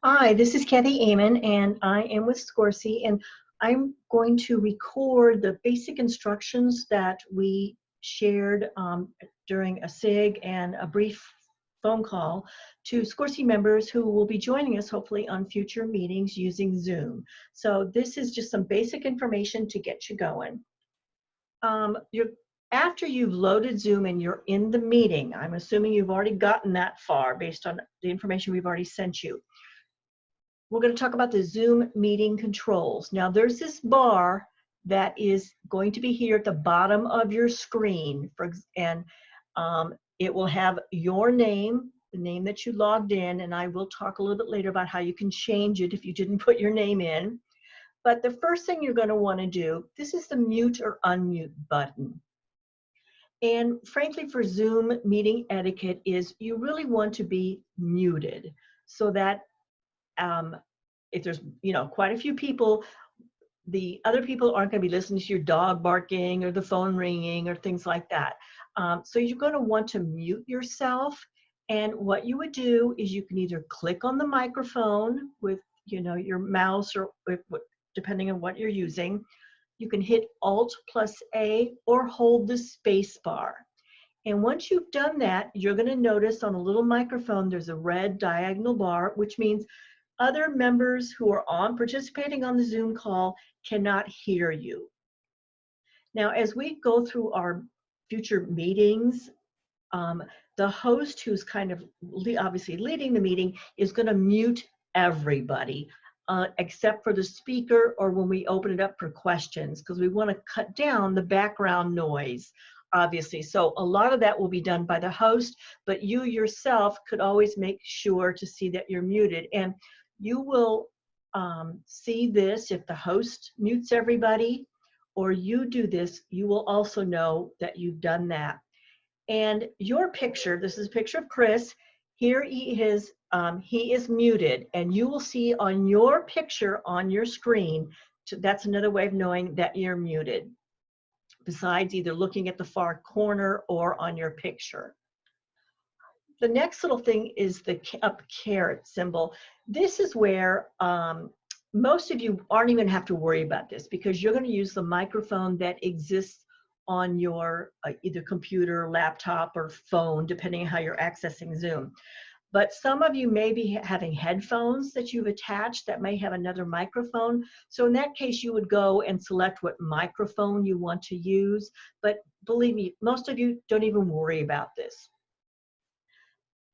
Hi, this is Cathy Amen, and I am with Scorcc, and I'm going to record the basic instructions that we shared during a SIG and a brief phone call to Scorcc members who will be joining us hopefully on future meetings using Zoom. So this is just some basic information to get you going. After you've loaded Zoom and you're in the meeting, I'm assuming you've already gotten that far based on the information we've already sent you. We're going to talk about the Zoom meeting controls. Now there's this bar that is going to be here at the bottom of your screen, and it will have your name, the name that you logged in, and I will talk a little bit later about how you can change it if you didn't put your name in. But the first thing you're going to want to do, this is the mute or unmute button. And frankly, for Zoom meeting etiquette is you really want to be muted so that if there's quite a few people, the other people aren't going to be listening to your dog barking or the phone ringing or things like that. So you're going to want to mute yourself. And what you would do is you can either click on the microphone with your mouse or depending on what you're using. You can hit Alt+A or hold the space bar. And once you've done that, you're going to notice on a little microphone there's a red diagonal bar, which means other members who are participating on the Zoom call cannot hear you. Now, as we go through our future meetings, the host, who's kind of obviously leading the meeting, is going to mute everybody except for the speaker or when we open it up for questions, because we want to cut down the background noise, obviously. So a lot of that will be done by the host, but you yourself could always make sure to see that you're muted. And you will see this if the host mutes everybody or you do this, you will also know that you've done that. And your picture, this is a picture of Chris. Here he is muted, and you will see on your picture on your screen, that's another way of knowing that you're muted, besides either looking at the far corner or on your picture. The next little thing is the up caret symbol. This is where most of you aren't even have to worry about this because you're going to use the microphone that exists on your either computer, laptop, or phone, depending on how you're accessing Zoom. But some of you may be having headphones that you've attached that may have another microphone. So in that case, you would go and select what microphone you want to use. But believe me, most of you don't even worry about this.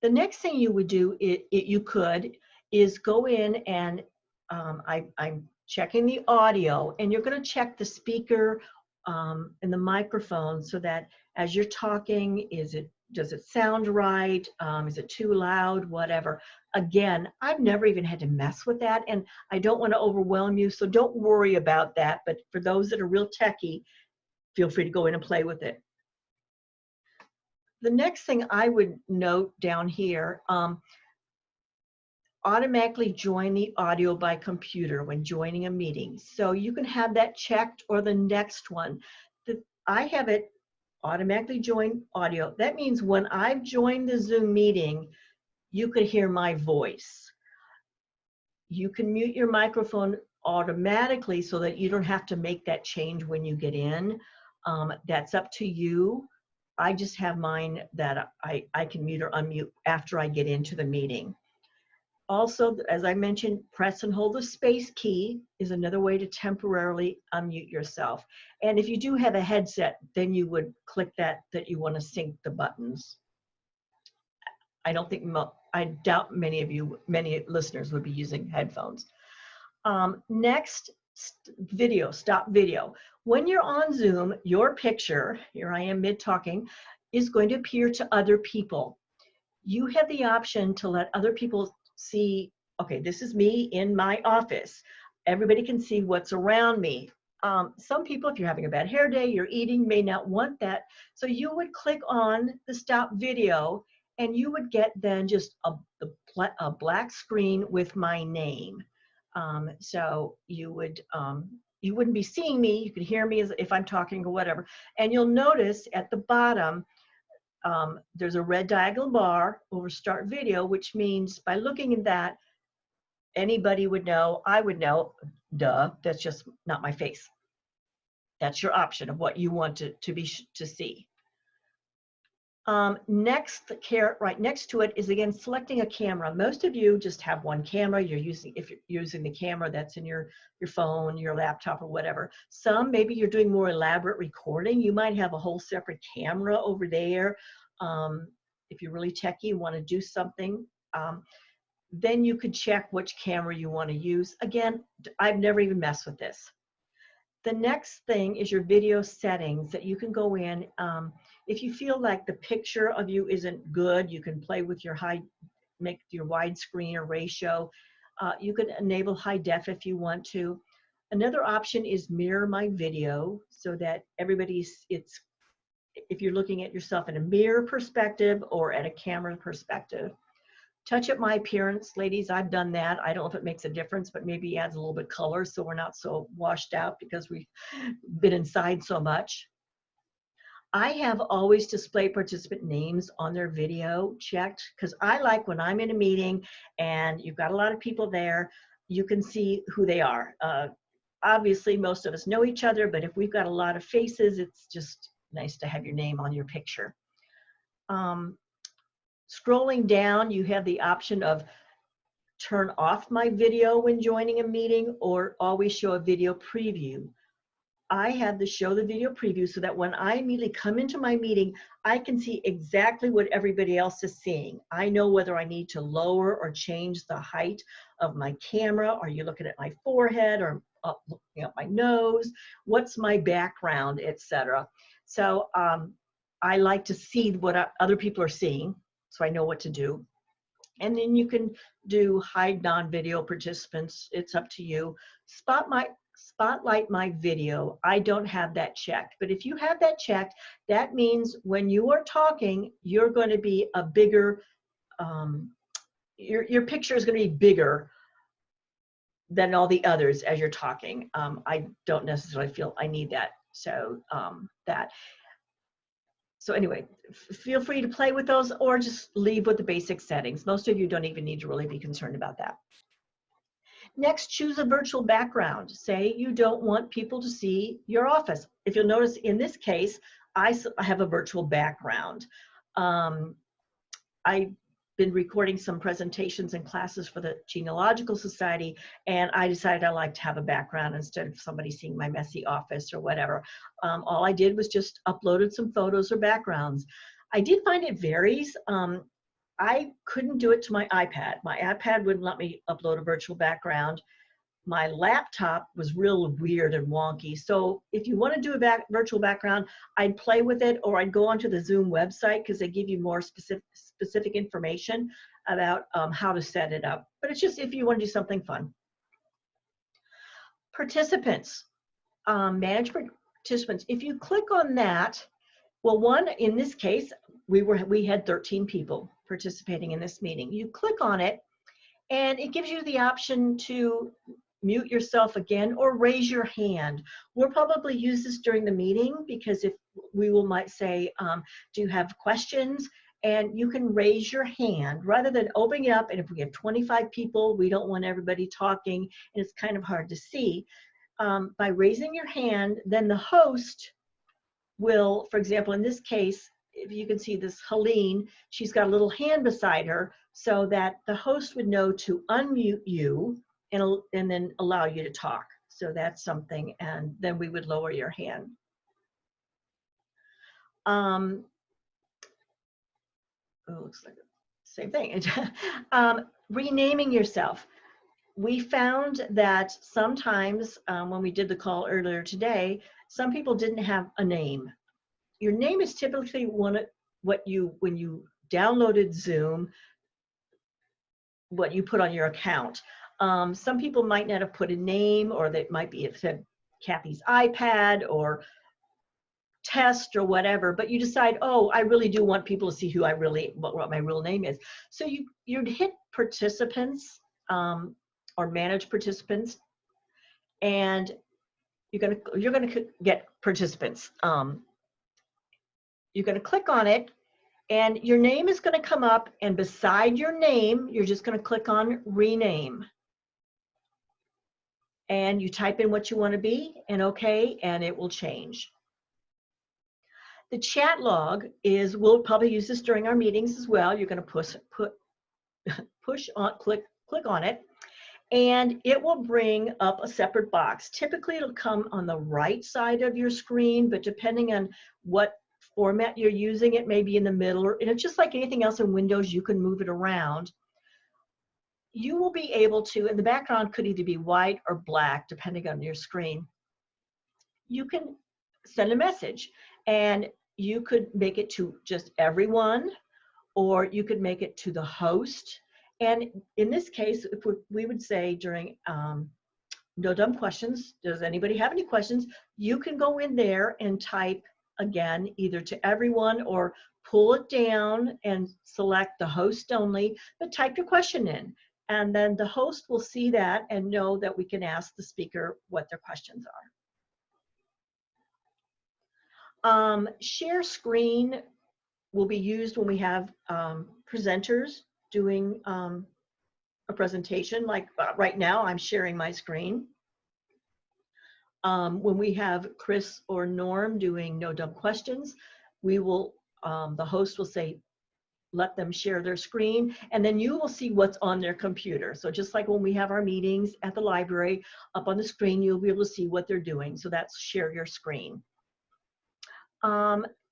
The next thing you would do, is go in and I'm checking the audio, and you're going to check the speaker and the microphone so that as you're talking, does it sound right? Is it too loud? Whatever. Again, I've never even had to mess with that, and I don't want to overwhelm you, so don't worry about that. But for those that are real techie, feel free to go in and play with it. The next thing I would note down here, automatically join the audio by computer when joining a meeting. So you can have that checked, or the next one. I have it automatically join audio. That means when I've joined the Zoom meeting, you could hear my voice. You can mute your microphone automatically so that you don't have to make that change when you get in. That's up to you. I just have mine that I can mute or unmute after I get into the meeting. Also, as I mentioned, press and hold the space key is another way to temporarily unmute yourself. And if you do have a headset, then you would click that you want to sync the buttons. I doubt many listeners would be using headphones. Next, stop video. When you're on Zoom, your picture, here I am mid-talking, is going to appear to other people. You have the option to let other people see, okay, this is me in my office. Everybody can see what's around me. Some people, if you're having a bad hair day, you're eating, may not want that. So you would click on the stop video, and you would get then just a black screen with my name. So you wouldn't be seeing me. You could hear me as if I'm talking or whatever. And you'll notice at the bottom, there's a red diagonal bar over start video, which means by looking at that, Anybody would know, I would know, duh, that's just not my face. That's your option of what you want to see. Next, right next to it is again selecting a camera. Most of you just have one camera. If you're using the camera that's in your phone, your laptop, or whatever. Some, maybe you're doing more elaborate recording. You might have a whole separate camera over there. If you're really techie, want to do something, then you could check which camera you want to use. Again, I've never even messed with this. The next thing is your video settings that you can go in. If you feel like the picture of you isn't good, you can play with your make your widescreen or ratio. You can enable high def if you want to. Another option is mirror my video so that if you're looking at yourself in a mirror perspective or at a camera perspective. Touch up my appearance, ladies. I've done that. I don't know if it makes a difference, but maybe adds a little bit color so we're not so washed out because we've been inside so much. I have always display participant names on their video checked because I like when I'm in a meeting and you've got a lot of people there, you can see who they are. Obviously, most of us know each other, but if we've got a lot of faces, it's just nice to have your name on your picture. Scrolling down, you have the option of turn off my video when joining a meeting or always show a video preview. I have the show the video preview so that when I immediately come into my meeting, I can see exactly what everybody else is seeing. I know whether I need to lower or change the height of my camera. Are you looking at my forehead or looking at my nose? What's my background, etc. So I like to see what other people are seeing so I know what to do. And then you can do hide non-video participants. It's up to you. Spotlight my video. I don't have that checked. But if you have that checked, that means when you are talking, you're going to be a bigger, your picture is going to be bigger than all the others as you're talking. I don't necessarily feel I need that. So So anyway, feel free to play with those or just leave with the basic settings. Most of you don't even need to really be concerned about that. Next, choose a virtual background. Say you don't want people to see your office. If you'll notice in this case, I have a virtual background. I've been recording some presentations and classes for the Genealogical Society, and I decided I like to have a background instead of somebody seeing my messy office or whatever. All I did was just uploaded some photos or backgrounds. I did find it varies. I couldn't do it to my iPad. My iPad wouldn't let me upload a virtual background. My laptop was real weird and wonky. So if you want to do a virtual background, I'd play with it or I'd go onto the Zoom website because they give you more specific information about how to set it up. But it's just if you want to do something fun. Participants, manage participants. If you click on that, well, in this case, we had 13 people participating in this meeting. You click on it and it gives you the option to mute yourself again or raise your hand. We'll probably use this during the meeting because if might say, do you have questions? And you can raise your hand rather than opening it up. And if we have 25 people, we don't want everybody talking and it's kind of hard to see. By raising your hand, then the host will, for example, in this case, if you can see this Helene, she's got a little hand beside her so that the host would know to unmute you and then allow you to talk. So that's something, and then we would lower your hand. Looks like the same thing. Renaming yourself. We found that sometimes when we did the call earlier today, some people didn't have a name. Your name is typically when you downloaded Zoom, what you put on your account. Some people might not have put a name, or that might be it said Cathy's iPad or test or whatever, but you decide, oh, I really do want people to see what my real name is. So you'd hit participants or manage participants, and you're gonna get participants. You're gonna click on it, and your name is gonna come up, and beside your name, you're just gonna click on rename. and you type in what you want to be and okay, and it will change. The chat log is, we'll probably use this during our meetings as well. You're going to click on it, and it will bring up a separate box. Typically, it'll come on the right side of your screen, but depending on what format you're using, it may be in the middle, and it's just like anything else in Windows, you can move it around. You will be able to, and the background could either be white or black, depending on your screen. You can send a message, and you could make it to just everyone, or you could make it to the host. And in this case, if we would say during No Dumb Questions, does anybody have any questions? You can go in there and type, again, either to everyone or pull it down and select the host only, but type your question in. And then the host will see that and know that we can ask the speaker what their questions are. Share screen will be used when we have presenters doing a presentation. Like right now, I'm sharing my screen. When we have Chris or Norm doing No Dumb Questions, we will, the host will say, let them share their screen, and then you will see what's on their computer. So just like when we have our meetings at the library, up on the screen, you'll be able to see what they're doing. So that's share your screen.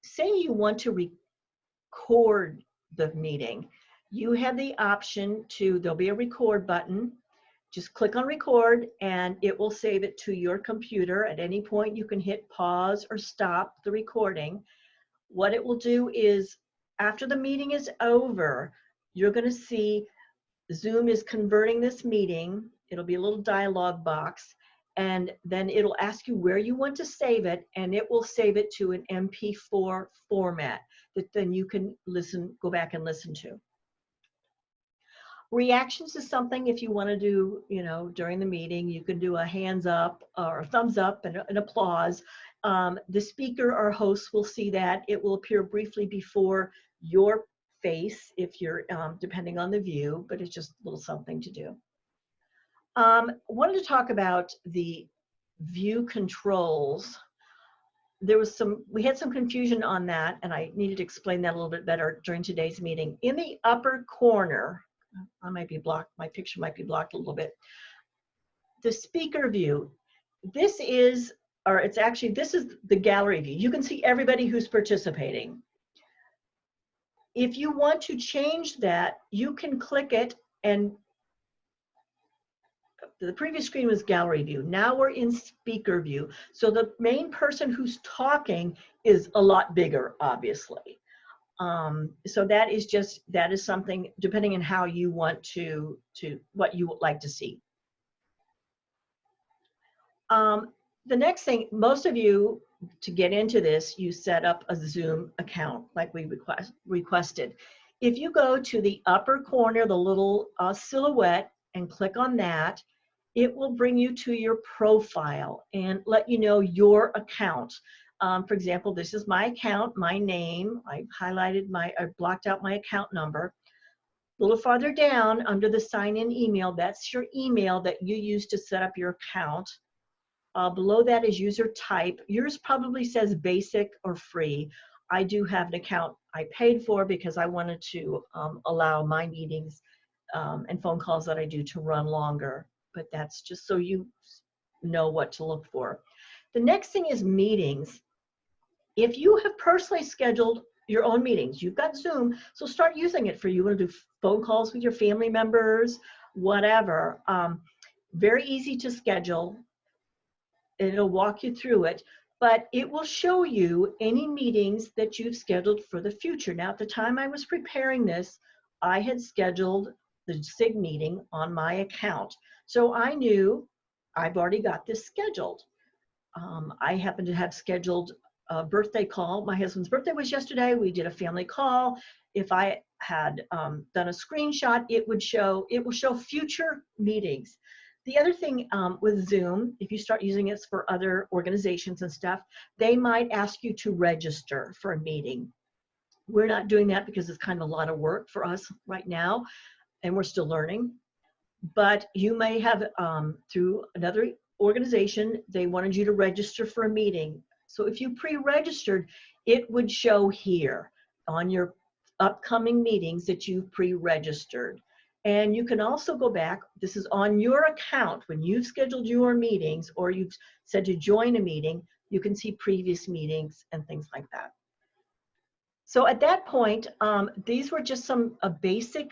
Say you want to record the meeting. You have the option to, there'll be a record button. Just click on record and it will save it to your computer. At any point you can hit pause or stop the recording. What it will do is, after the meeting is over, you're going to see Zoom is converting this meeting. It'll be a little dialog box, and then it'll ask you where you want to save it, and it will save it to an MP4 format that then you can go back and listen to. Reactions is something, if you want to do, during the meeting, you can do a hands up or a thumbs up and an applause. The speaker or host will see that. It will appear briefly before your face if you're, depending on the view, but it's just a little something to do. Wanted to talk about the view controls. We had some confusion on that, and I needed to explain that a little bit better during today's meeting. In the upper corner, I might be blocked, my picture might be blocked a little bit. The speaker view, this is the gallery view. You can see everybody who's participating. If you want to change that, you can click it, and the previous screen was gallery view. Now we're in speaker view. So the main person who's talking is a lot bigger, obviously. So that is something, depending on how you want what you would like to see. The next thing, most of you, to get into this, you set up a Zoom account like we requested. If you go to the upper corner, the little silhouette, and click on that, it will bring you to your profile and let you know your account. For example, this is my account, my name. I blocked out my account number. A little farther down under the sign-in email, that's your email that you use to set up your account. Below that is user type. Yours probably says basic or free. I do have an account I paid for because I wanted to allow my meetings and phone calls that I do to run longer. But that's just so you know what to look for. The next thing is meetings. If you have personally scheduled your own meetings, you've got Zoom, so start using it for you want to do phone calls with your family members, whatever. Very easy to schedule. It'll walk you through it, but it will show you any meetings that you've scheduled for the future. Now, at the time I was preparing this, I had scheduled the SIG meeting on my account. So I knew I've already got this scheduled. I happen to have scheduled a birthday call. My husband's birthday was yesterday. We did a family call. If I had done a screenshot, it will show future meetings. The other thing with Zoom, if you start using it for other organizations and stuff, they might ask you to register for a meeting. We're not doing that because it's kind of a lot of work for us right now, and we're still learning. But you may have, through another organization, they wanted you to register for a meeting. So if you pre-registered, it would show here on your upcoming meetings that you've pre-registered. And you can also go back, this is on your account, when you've scheduled your meetings or you've said to join a meeting, you can see previous meetings and things like that. So at that point, these were just some basic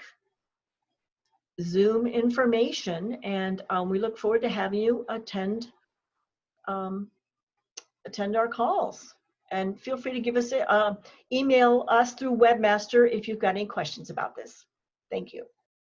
Zoom information, and we look forward to having you attend our calls. And feel free to give us email us through Webmaster if you've got any questions about this. Thank you.